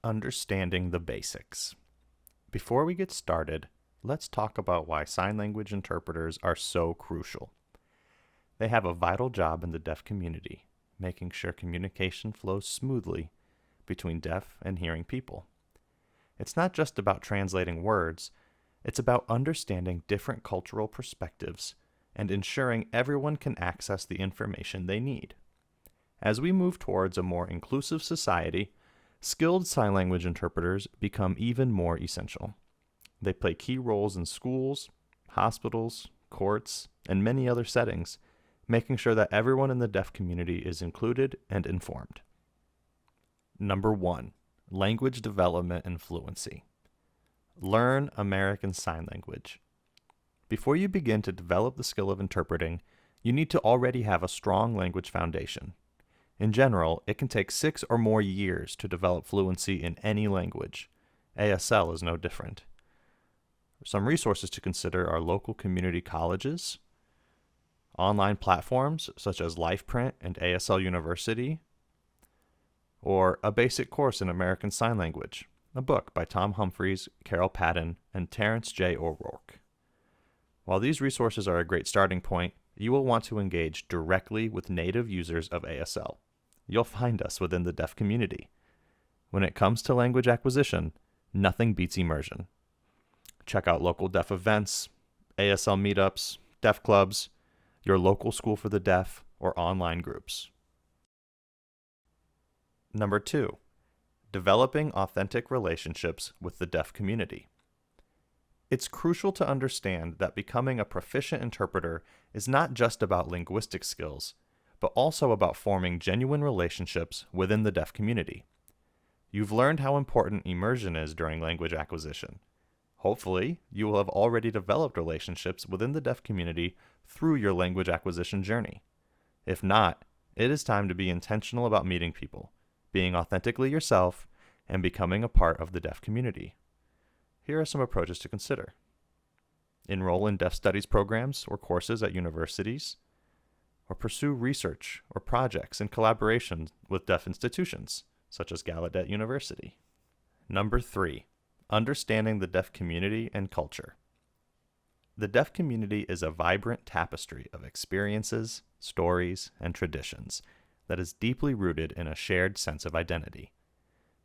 Understanding the basics. Before we get started, let's talk about why sign language interpreters are so crucial. They have a vital job in the deaf community, making sure communication flows smoothly between deaf and hearing people. It's not just about translating words, it's about understanding different cultural perspectives and ensuring everyone can access the information they need. As we move towards a more inclusive society, skilled sign language interpreters become even more essential. They play key roles in schools, hospitals, courts, and many other settings, making sure that everyone in the deaf community is included and informed. Number 1. Language development and fluency. Learn American Sign Language. Before you begin to develop the skill of interpreting, you need to already have a strong language foundation. In general, it can take 6 or more years to develop fluency in any language. ASL is no different. Some resources to consider are local community colleges, online platforms such as LifePrint and ASL University, or a basic course in American Sign Language, a book by Tom Humphreys, Carol Patton, and Terrence J. O'Rourke. While these resources are a great starting point, you will want to engage directly with native users of ASL. You'll find us within the deaf community. When it comes to language acquisition, nothing beats immersion. Check out local deaf events, ASL meetups, deaf clubs, your local school for the deaf, or online groups. Number 2. Developing authentic relationships with the deaf community. It's crucial to understand that becoming a proficient interpreter is not just about linguistic skills, but also about forming genuine relationships within the deaf community. You've learned how important immersion is during language acquisition. Hopefully, you will have already developed relationships within the deaf community through your language acquisition journey. If not, it is time to be intentional about meeting people, being authentically yourself, and becoming a part of the deaf community. Here are some approaches to consider. Enroll in deaf studies programs or courses at universities, or pursue research or projects in collaboration with deaf institutions, such as Gallaudet University. Number 3. Understanding the deaf community and culture. The deaf community is a vibrant tapestry of experiences, stories, and traditions that is deeply rooted in a shared sense of identity.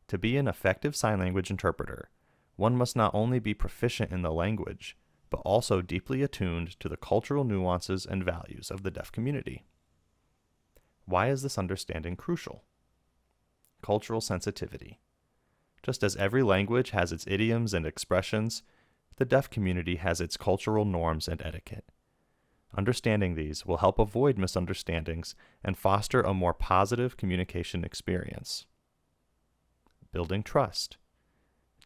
To be an effective sign language interpreter, one must not only be proficient in the language, but also deeply attuned to the cultural nuances and values of the deaf community. Why is this understanding crucial? Cultural sensitivity. Just as every language has its idioms and expressions, the deaf community has its cultural norms and etiquette. Understanding these will help avoid misunderstandings and foster a more positive communication experience. Building trust.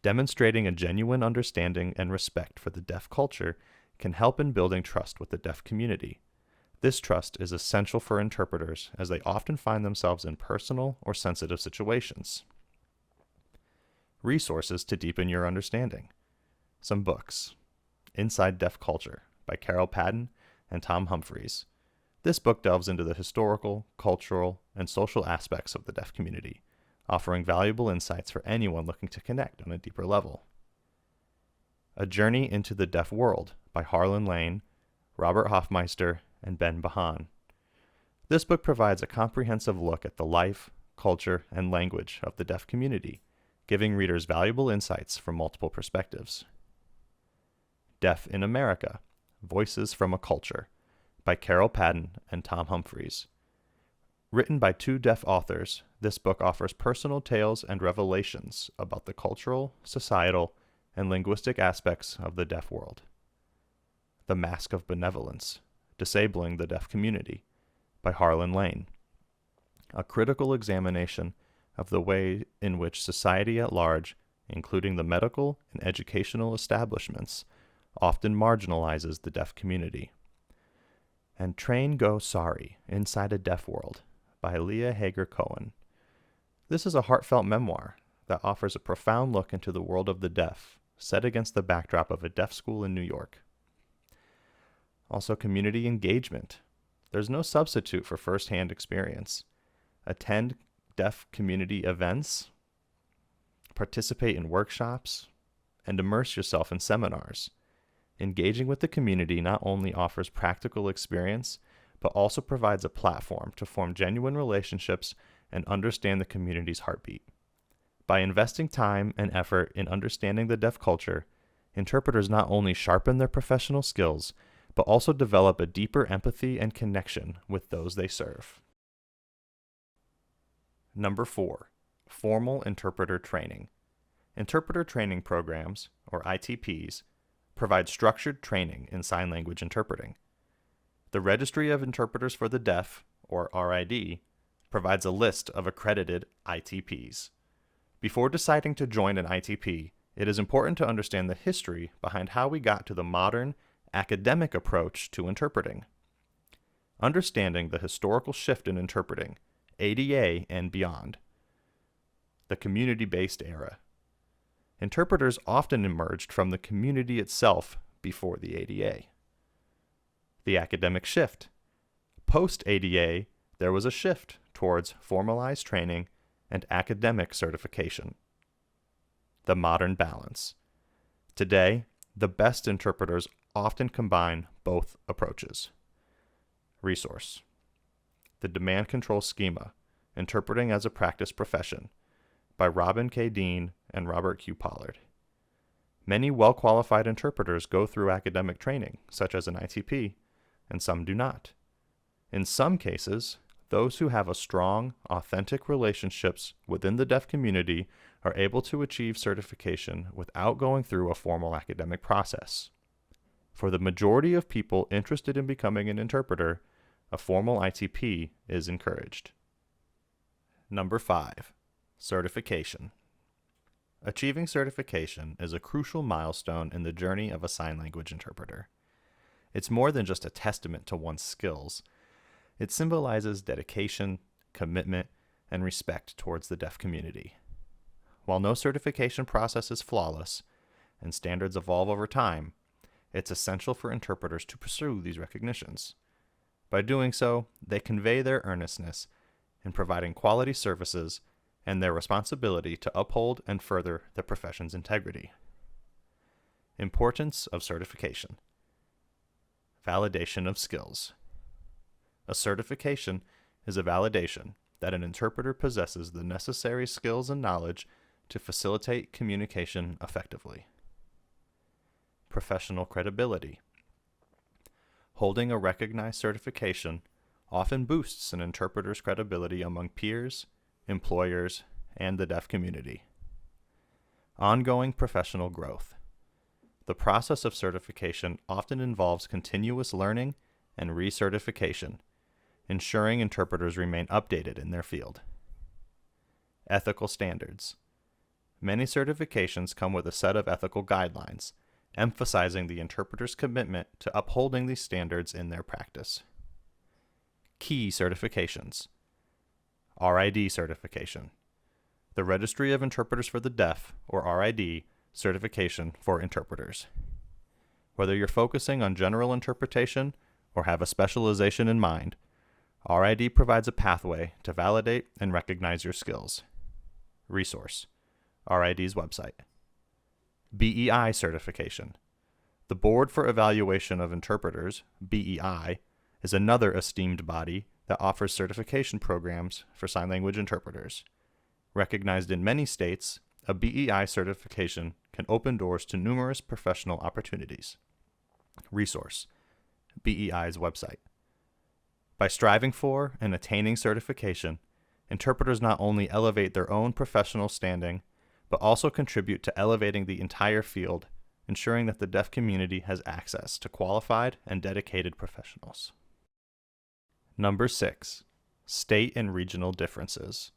Demonstrating a genuine understanding and respect for the deaf culture can help in building trust with the deaf community. This trust is essential for interpreters as they often find themselves in personal or sensitive situations. Resources to deepen your understanding. Some books. Inside Deaf Culture by Carol Patton and Tom Humphreys. This book delves into the historical, cultural, and social aspects of the deaf community, offering valuable insights for anyone looking to connect on a deeper level. A Journey into the Deaf World by Harlan Lane, Robert Hoffmeister, and Ben Bahan. This book provides a comprehensive look at the life, culture, and language of the deaf community, giving readers valuable insights from multiple perspectives. Deaf in America, Voices from a Culture by Carol Patton and Tom Humphreys. Written by 2 deaf authors, this book offers personal tales and revelations about the cultural, societal, and linguistic aspects of the deaf world. The Mask of Benevolence, Disabling the Deaf Community by Harlan Lane. A critical examination of the way in which society at large, including the medical and educational establishments, often marginalizes the deaf community. And Train Go Sorry, Inside a Deaf World by Leah Hager Cohen. This is a heartfelt memoir that offers a profound look into the world of the deaf, set against the backdrop of a deaf school in New York. Also, community engagement. There's no substitute for firsthand experience. Attend deaf community events, participate in workshops, and immerse yourself in seminars. Engaging with the community not only offers practical experience, but also provides a platform to form genuine relationships and understand the community's heartbeat. By investing time and effort in understanding the deaf culture, interpreters not only sharpen their professional skills, but also develop a deeper empathy and connection with those they serve. Number 4, formal interpreter training. Interpreter training programs, or ITPs, provide structured training in sign language interpreting. The Registry of Interpreters for the Deaf, or RID, provides a list of accredited ITPs. Before deciding to join an ITP, it is important to understand the history behind how we got to the modern, academic approach to interpreting. Understanding the historical shift in interpreting, ADA and beyond. The community-based era. Interpreters often emerged from the community itself before the ADA. The academic shift. Post-ADA, there was a shift towards formalized training and academic certification. The modern balance. Today, the best interpreters often combine both approaches. Resource. The Demand Control Schema, Interpreting as a Practice Profession, by Robin K. Dean and Robert Q. Pollard. Many well-qualified interpreters go through academic training, such as an ITP, and some do not. In some cases, those who have a strong, authentic relationships within the deaf community are able to achieve certification without going through a formal academic process. For the majority of people interested in becoming an interpreter, a formal ITP is encouraged. Number 5, certification. Achieving certification is a crucial milestone in the journey of a sign language interpreter. It's more than just a testament to one's skills. It symbolizes dedication, commitment, and respect towards the deaf community. While no certification process is flawless, and standards evolve over time, it's essential for interpreters to pursue these recognitions. By doing so, they convey their earnestness in providing quality services and their responsibility to uphold and further the profession's integrity. Importance of certification. Validation of skills. A certification is a validation that an interpreter possesses the necessary skills and knowledge to facilitate communication effectively. Professional credibility. Holding a recognized certification often boosts an interpreter's credibility among peers, employers, and the deaf community. Ongoing professional growth. The process of certification often involves continuous learning and recertification, ensuring interpreters remain updated in their field. Ethical standards. Many certifications come with a set of ethical guidelines, emphasizing the interpreter's commitment to upholding these standards in their practice. Key certifications. RID certification. The Registry of Interpreters for the Deaf, or RID, certification for interpreters. Whether you're focusing on general interpretation or have a specialization in mind, RID provides a pathway to validate and recognize your skills. Resource. RID's website. BEI certification. The Board for Evaluation of Interpreters, BEI, is another esteemed body that offers certification programs for sign language interpreters. Recognized in many states, a BEI certification can open doors to numerous professional opportunities. Resource. BEI's website. By striving for and attaining certification, interpreters not only elevate their own professional standing, but also contribute to elevating the entire field, ensuring that the deaf community has access to qualified and dedicated professionals. Number 6, state and regional differences.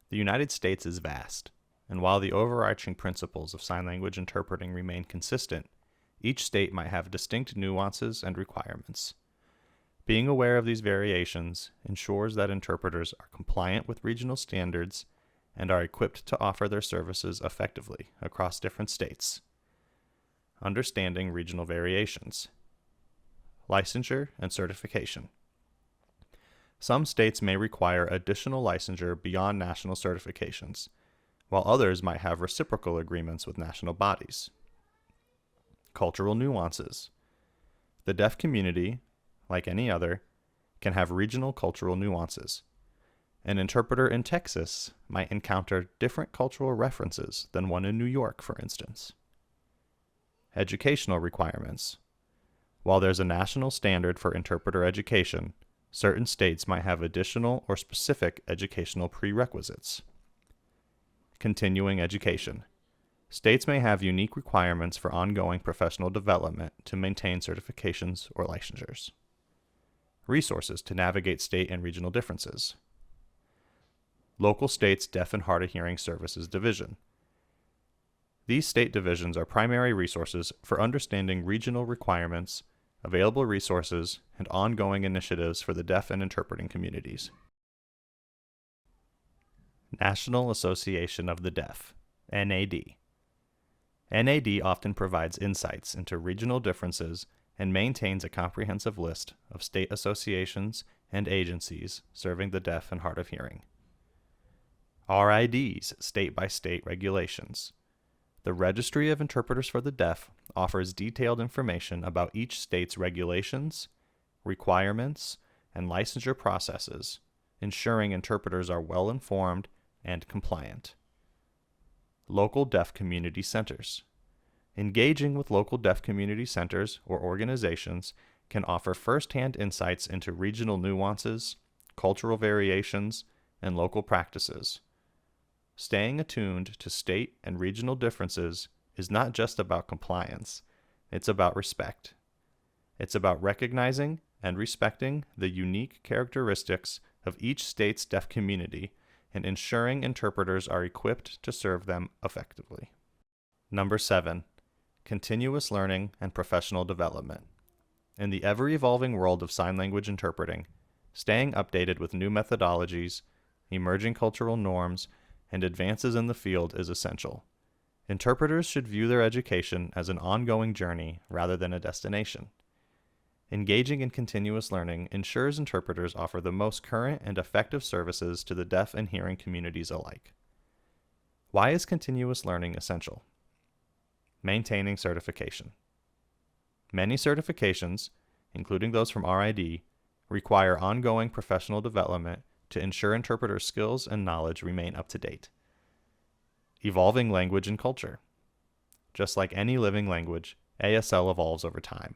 The United States is vast, and while the overarching principles of sign language interpreting remain consistent, each state might have distinct nuances and requirements. Being aware of these variations ensures that interpreters are compliant with regional standards and are equipped to offer their services effectively across different states. Understanding regional variations. Licensure and certification. Some states may require additional licensure beyond national certifications, while others might have reciprocal agreements with national bodies. Cultural nuances. The deaf community, like any other, can have regional cultural nuances. An interpreter in Texas might encounter different cultural references than one in New York, for instance. Educational requirements. While there's a national standard for interpreter education, certain states might have additional or specific educational prerequisites. Continuing education. States may have unique requirements for ongoing professional development to maintain certifications or licensures. Resources to navigate state and regional differences. Local states' Deaf and Hard of Hearing Services Division. These state divisions are primary resources for understanding regional requirements, available resources, and ongoing initiatives for the deaf and interpreting communities. National Association of the Deaf, NAD. NAD often provides insights into regional differences and maintains a comprehensive list of state associations and agencies serving the deaf and hard of hearing. RID's state-by-state regulations. The Registry of Interpreters for the Deaf offers detailed information about each state's regulations, requirements, and licensure processes, ensuring interpreters are well informed and compliant. Local deaf community centers. Engaging with local deaf community centers or organizations can offer first-hand insights into regional nuances, cultural variations, and local practices. Staying attuned to state and regional differences is not just about compliance, it's about respect. It's about recognizing and respecting the unique characteristics of each state's deaf community and ensuring interpreters are equipped to serve them effectively. Number 7, continuous learning and professional development. In the ever-evolving world of sign language interpreting, staying updated with new methodologies, emerging cultural norms, and advances in the field is essential. Interpreters should view their education as an ongoing journey rather than a destination. Engaging in continuous learning ensures interpreters offer the most current and effective services to the deaf and hearing communities alike. Why is continuous learning essential? Maintaining certification. Many certifications, including those from RID, require ongoing professional development to ensure interpreters' skills and knowledge remain up to date. Evolving language and culture. Just like any living language, ASL evolves over time.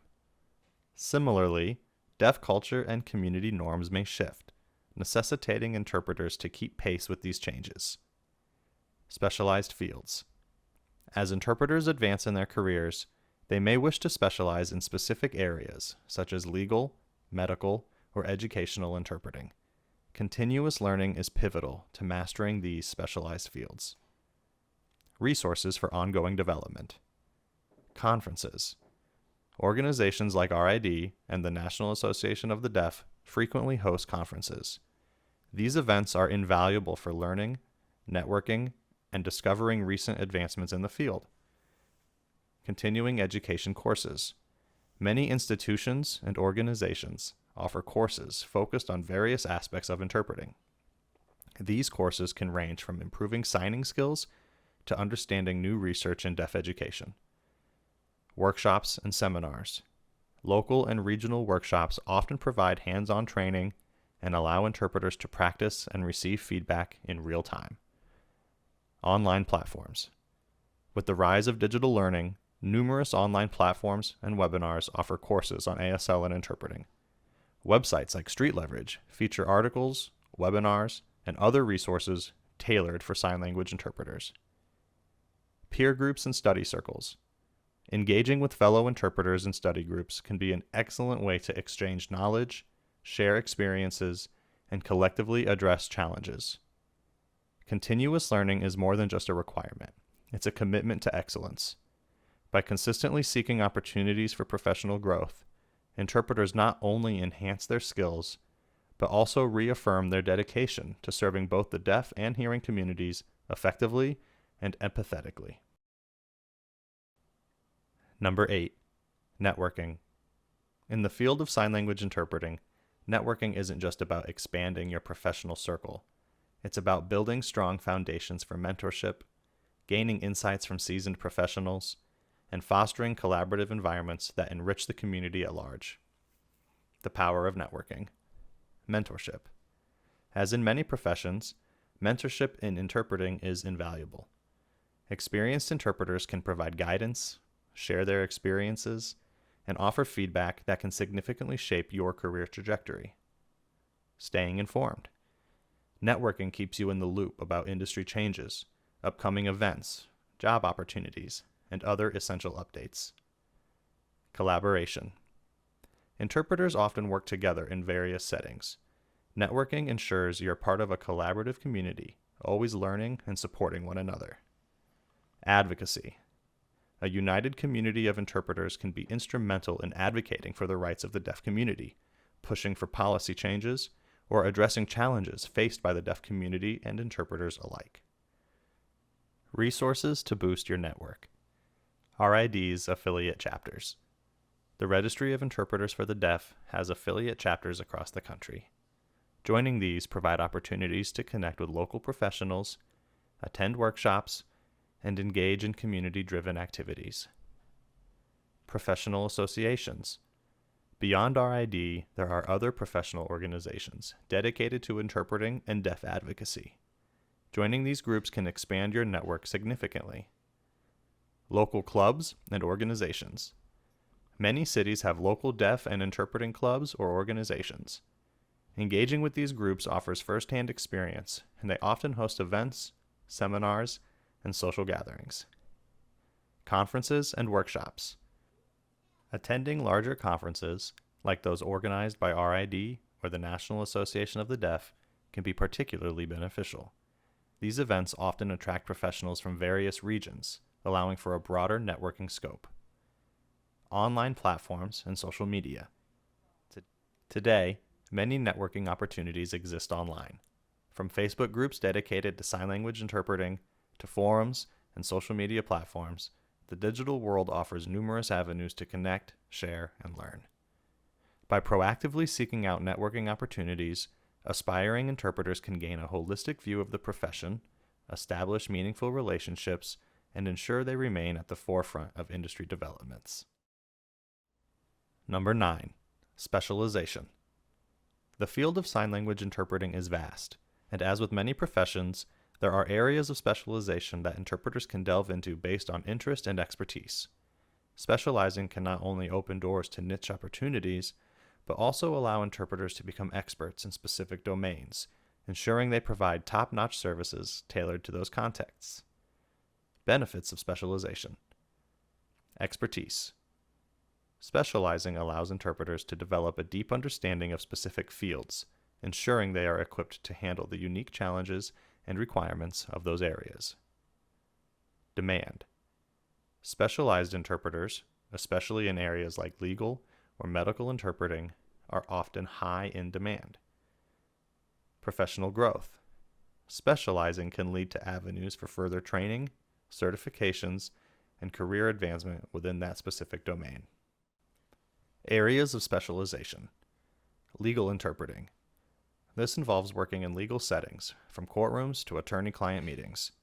Similarly, deaf culture and community norms may shift, necessitating interpreters to keep pace with these changes. Specialized fields. As interpreters advance in their careers, they may wish to specialize in specific areas, such as legal, medical, or educational interpreting. Continuous learning is pivotal to mastering these specialized fields. Resources for ongoing development. Conferences. Organizations like RID and the National Association of the Deaf frequently host conferences. These events are invaluable for learning, networking, and discovering recent advancements in the field. Continuing education courses. Many institutions and organizations offer courses focused on various aspects of interpreting. These courses can range from improving signing skills to understanding new research in deaf education. Workshops and seminars. Local and regional workshops often provide hands-on training and allow interpreters to practice and receive feedback in real time. Online platforms. With the rise of digital learning, numerous online platforms and webinars offer courses on ASL and interpreting. Websites like Street Leverage feature articles, webinars, and other resources tailored for sign language interpreters. Peer groups and study circles. Engaging with fellow interpreters in study groups can be an excellent way to exchange knowledge, share experiences, and collectively address challenges. Continuous learning is more than just a requirement. It's a commitment to excellence. By consistently seeking opportunities for professional growth, interpreters not only enhance their skills, but also reaffirm their dedication to serving both the deaf and hearing communities effectively and empathetically. Number 8, networking. In the field of sign language interpreting, networking isn't just about expanding your professional circle. It's about building strong foundations for mentorship, gaining insights from seasoned professionals, and fostering collaborative environments that enrich the community at large. The power of networking. Mentorship. As in many professions, mentorship in interpreting is invaluable. Experienced interpreters can provide guidance, share their experiences, and offer feedback that can significantly shape your career trajectory. Staying informed. Networking keeps you in the loop about industry changes, upcoming events, job opportunities, and other essential updates. Collaboration. Interpreters often work together in various settings. Networking ensures you're part of a collaborative community, always learning and supporting one another. Advocacy. A united community of interpreters can be instrumental in advocating for the rights of the deaf community, pushing for policy changes, or addressing challenges faced by the deaf community and interpreters alike. Resources to boost your network. RID's affiliate chapters. The Registry of Interpreters for the Deaf has affiliate chapters across the country. Joining these provide opportunities to connect with local professionals, attend workshops, and engage in community-driven activities. Professional associations. Beyond RID, there are other professional organizations dedicated to interpreting and deaf advocacy. Joining these groups can expand your network significantly. Local clubs and organizations. Many cities have local deaf and interpreting clubs or organizations. Engaging with these groups offers firsthand experience, and they often host events, seminars, and social gatherings. Conferences and workshops. Attending larger conferences, like those organized by RID or the National Association of the Deaf, can be particularly beneficial. These events often attract professionals from various regions, allowing for a broader networking scope. Online platforms and social media. Today, many networking opportunities exist online, from Facebook groups dedicated to sign language interpreting to forums and social media platforms. The digital world offers numerous avenues to connect, share, and learn. By proactively seeking out networking opportunities, aspiring interpreters can gain a holistic view of the profession, establish meaningful relationships, and ensure they remain at the forefront of industry developments. Number 9. Specialization. The field of sign language interpreting is vast, and as with many professions, there are areas of specialization that interpreters can delve into based on interest and expertise. Specializing can not only open doors to niche opportunities, but also allow interpreters to become experts in specific domains, ensuring they provide top-notch services tailored to those contexts. Benefits of specialization. Expertise. Specializing allows interpreters to develop a deep understanding of specific fields, ensuring they are equipped to handle the unique challenges and requirements of those areas. Demand. Specialized interpreters, especially in areas like legal or medical interpreting, are often high in demand. Professional growth. Specializing can lead to avenues for further training, certifications, and career advancement within that specific domain. Areas of specialization. Legal interpreting. This involves working in legal settings, from courtrooms to attorney-client meetings.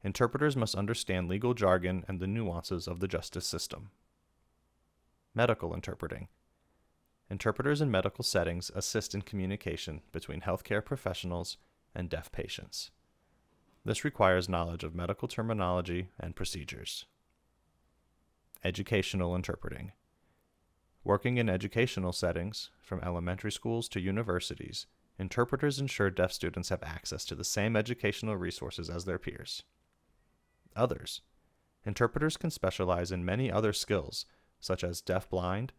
Interpreters must understand legal jargon and the nuances of the justice system. Medical interpreting. Interpreters in medical settings assist in communication between healthcare professionals and deaf patients. This requires knowledge of medical terminology and procedures. Educational interpreting. Working in educational settings, from elementary schools to universities, interpreters ensure deaf students have access to the same educational resources as their peers. Others. Interpreters can specialize in many other skills, such as deaf-blind,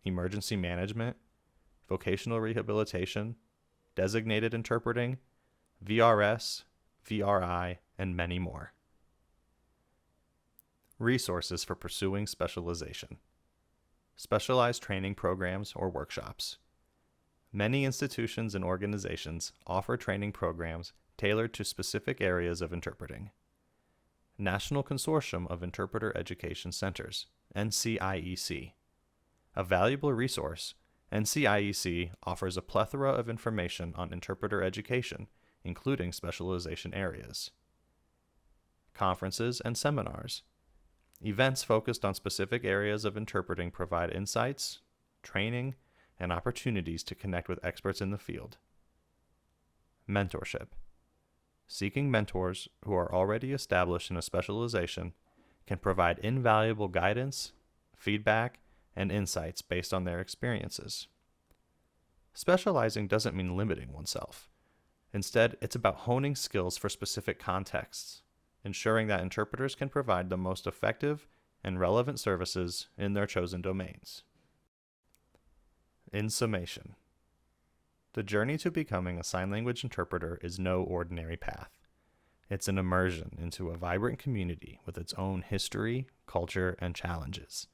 emergency management, vocational rehabilitation, designated interpreting, VRS, VRI, and many more. Resources for pursuing specialization. Specialized training programs or workshops. Many institutions and organizations offer training programs tailored to specific areas of interpreting. National Consortium of Interpreter Education Centers, NCIEC. A valuable resource, NCIEC offers a plethora of information on interpreter education, including specialization areas. Conferences and seminars. Events focused on specific areas of interpreting provide insights, training, and opportunities to connect with experts in the field. Mentorship. Seeking mentors who are already established in a specialization can provide invaluable guidance, feedback, and insights based on their experiences. Specializing doesn't mean limiting oneself. Instead, it's about honing skills for specific contexts, ensuring that interpreters can provide the most effective and relevant services in their chosen domains. In summation, the journey to becoming a sign language interpreter is no ordinary path. It's an immersion into a vibrant community with its own history, culture, and challenges.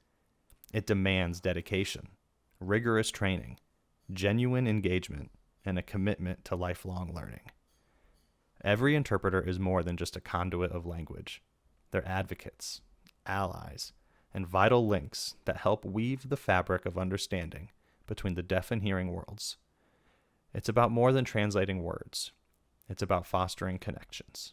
It demands dedication, rigorous training, genuine engagement, and a commitment to lifelong learning. Every interpreter is more than just a conduit of language. They're advocates, allies, and vital links that help weave the fabric of understanding between the deaf and hearing worlds. It's about more than translating words. It's about fostering connections.